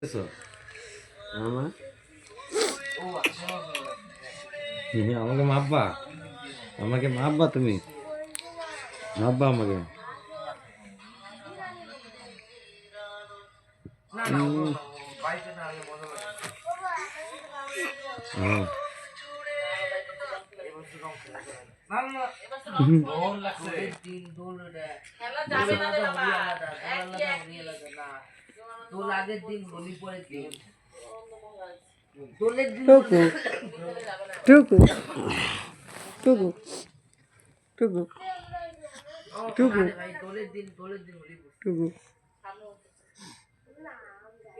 eso? Mama? আমাকে মাপবা? আমাকে মাপবা তুমি? মাপবা আমাকে? টুকু টুকু টুকু টুকু টুকু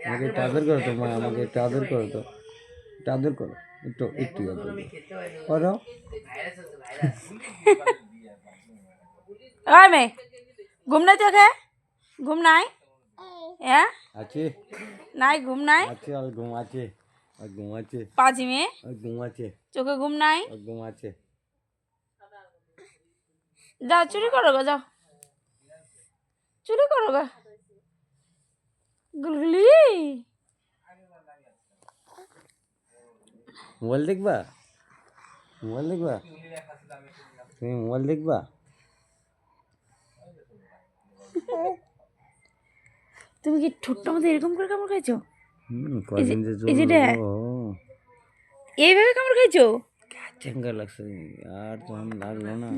আমাকে একটু আদর করো তো মা, আমাকে একটু আদর করো তো, একটু আদর করো, একটু একটু আদর করো। ওই মেয়ে ঘুম নাই তোকে? ঘুম নাই? হ্যাঁ আছে নাই, ঘুম নাই? আছে, আর ঘুম আছে, আর ঘুম আছে, পাজি মেয়ে আর ঘুম আছে, চোখে ঘুম নাই? আর ঘুম আছে। যাও চুরি করো গো, যাও চুরি করো গো গুলগুলি। মোবাইল দেখবা? মোবাইল দেখবা? তুমি মোবাইল দেখবা? তুমি কি ঠোঁটটার মধ্যে এরকম করে কামড় খাইছো? কদিন যে এই যেটা চলবো, এইভাবে কামড় খাইছো? চেঙ্গা লাগছে, আর তখন লাগলো না।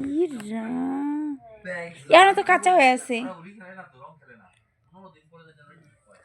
এখনো তো কাঁচা হয়ে আছে।